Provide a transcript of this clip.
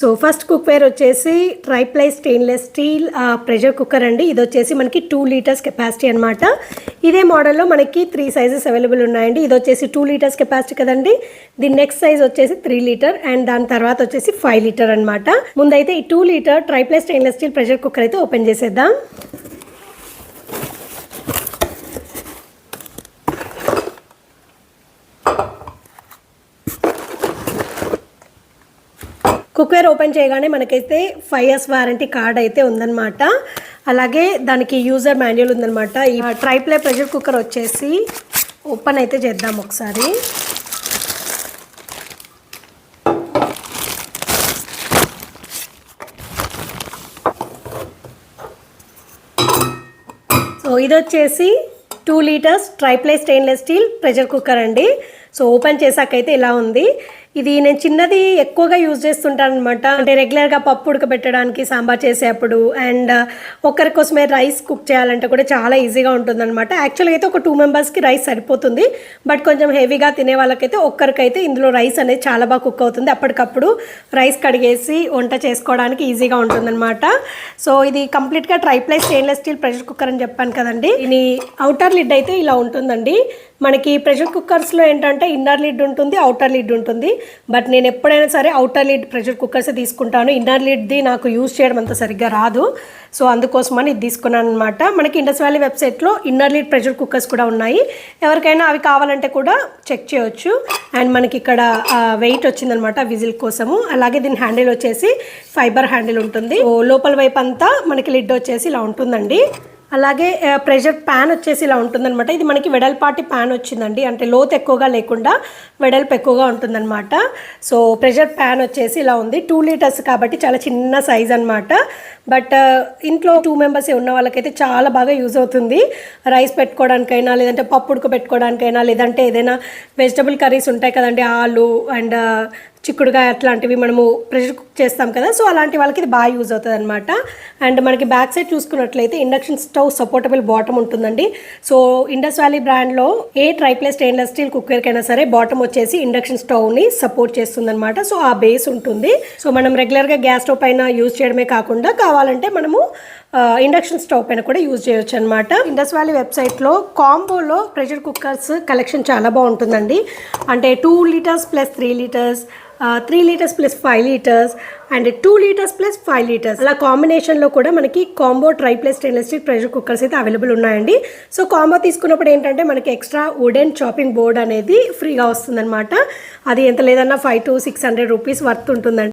So first cookware వచ్చేసి triply stainless steel pressure cooker అండి. ఇది వచ్చేసి మనకి 2 లీటర్స్ కెపాసిటీ అనమాట. ఇదే మోడల్లో మనకి 3 సైజెస్ అవైలబుల్ ఉన్నాయండి. ఇది వచ్చేసి 2 లీటర్స్ కెపాసిటీ కదండి. దీని నెక్స్ట్ సైజ్ వచ్చేసి 3 లీటర్ అండ్ దాని తర్వాత వచ్చేసి 5 లీటర్ అనమాట. ముందైతే ఈ 2 litre triply stainless steel pressure cooker అయితే ఓపెన్ చేసేద్దాం. కుక్వేర్ ఓపెన్ చేయగానే మనకైతే 5 years వారంటీ కార్డ్ అయితే ఉందన్నమాట. అలాగే దానికి యూజర్ మాన్యువల్ ఉందన్నమాట. ఈ ట్రైప్లై ప్రెషర్ కుక్కర్ వచ్చేసి ఓపెన్ అయితే చేద్దాం ఒకసారి. సో ఇది వచ్చేసి 2 litres triply stainless steel pressure cooker అండి. సో ఓపెన్ చేసాకైతే ఇలా ఉంది. ఇది నేను చిన్నది ఎక్కువగా యూజ్ చేస్తుంటాను అనమాట. అంటే రెగ్యులర్గా పప్పు ఉడకబెట్టడానికి, సాంబార్ చేసేటప్పుడు అండ్ ఒక్కరి కోసమే రైస్ కుక్ చేయాలంటే కూడా చాలా ఈజీగా ఉంటుంది అనమాట. యాక్చువల్గా అయితే ఒక 2 మెంబర్స్కి రైస్ సరిపోతుంది. బట్ కొంచెం హెవీగా తినే వాళ్ళకైతే ఒక్కరికైతే ఇందులో రైస్ అనేది చాలా బాగా కుక్ అవుతుంది. అప్పటికప్పుడు రైస్ కడిగేసి వంట చేసుకోవడానికి ఈజీగా ఉంటుందన్నమాట. సో ఇది కంప్లీట్గా triply stainless steel pressure cooker అని చెప్పాను కదండి. ఇది అవుటర్ లిడ్ అయితే ఇలా ఉంటుందండి. మనకి ప్రెషర్ కుక్కర్స్లో ఏంటంటే ఇన్నర్ లిడ్ ఉంటుంది, అవుటర్ లిడ్ ఉంటుంది. బట్ నేను ఎప్పుడైనా సరే అవుటర్ లిడ్ ప్రెషర్ కుక్కర్స్ తీసుకుంటాను. ఇన్నర్ లిడ్ది నాకు యూజ్ చేయడం అంత సరిగ్గా రాదు. సో అందుకోసమని ఇది తీసుకున్నాను అనమాట. మనకి ఇండస్ వ్యాలీ వెబ్సైట్లో ఇన్నర్ లిడ్ ప్రెషర్ కుక్కర్స్ కూడా ఉన్నాయి. ఎవరికైనా అవి కావాలంటే కూడా చెక్ చేయొచ్చు. అండ్ మనకి ఇక్కడ వెయిట్ వచ్చిందనమాట విజిల్ కోసము. అలాగే దీని హ్యాండిల్ వచ్చేసి ఫైబర్ హ్యాండిల్ ఉంటుంది. లోపల వైపు అంతా మనకి లిడ్ వచ్చేసి ఇలా ఉంటుందండి. అలాగే ప్రెషర్ ప్యాన్ వచ్చేసి ఇలా ఉంటుందన్నమాట. ఇది మనకి వెడల్పాటి ప్యాన్ వచ్చిందండి. అంటే లోతు ఎక్కువగా లేకుండా వెడల్పు ఎక్కువగా ఉంటుందన్నమాట. సో ప్రెషర్ ప్యాన్ వచ్చేసి ఇలా ఉంది. 2 లీటర్స్ కాబట్టి చాలా చిన్న సైజ్ అనమాట. బట్ ఇంట్లో 2 మెంబర్స్ ఉన్న వాళ్ళకైతే చాలా బాగా యూజ్ అవుతుంది. రైస్ పెట్టుకోవడానికైనా, లేదంటే పప్పు ఉడకబెట్టుకోవడానికైనా, లేదంటే ఏదైనా వెజిటబుల్ కర్రీస్ ఉంటాయి కదండి, ఆలు అండ్ చిక్కుడుకాయ అట్లాంటివి మనము ప్రెషర్ కుక్ చేస్తాం కదా. సో అలాంటి వాళ్ళకి ఇది బాగా యూజ్ అవుతుంది అనమాట. అండ్ మనకి బ్యాక్ సైడ్ చూసుకున్నట్లయితే ఇండక్షన్ స్టవ్ సపోర్టబుల్ బాటమ్ ఉంటుందండి. సో ఇండస్ వ్యాలీ బ్రాండ్లో ఏ ట్రైప్లై స్టెయిన్లెస్ స్టీల్ కుక్కర్కైనా సరే బాటమ్ వచ్చేసి ఇండక్షన్ స్టవ్ని సపోర్ట్ చేస్తుంది అనమాట. సో ఆ బేస్ ఉంటుంది. సో మనం రెగ్యులర్గా గ్యాస్ స్టవ్ పైన యూజ్ చేయడమే కాకుండా కావాలంటే మనము ఇండక్షన్ స్టవ్ పైన కూడా యూజ్ చేయొచ్చు అనమాట. ఇండస్ వ్యాలీ వెబ్సైట్లో కాంబోలో ప్రెషర్ కుక్కర్స్ కలెక్షన్ చాలా బాగుంటుందండి. అంటే 2 litres plus 3 litres, 3 litres plus 5 litres and 2 litres plus 5 litres అలా కాంబినేషన్లో కూడా మనకి combo triply stainless steel pressure cookers అయితే అవైలబుల్ ఉన్నాయండి. సో కాంబో తీసుకున్నప్పుడు ఏంటంటే మనకి ఎక్స్ట్రా వుడెన్ చాపింగ్ బోర్డ్ అనేది ఫ్రీగా వస్తుందన్నమాట. అది ఎంత లేదన్నా 500 to 600 రూపీస్ వర్త్ ఉంటుందండి.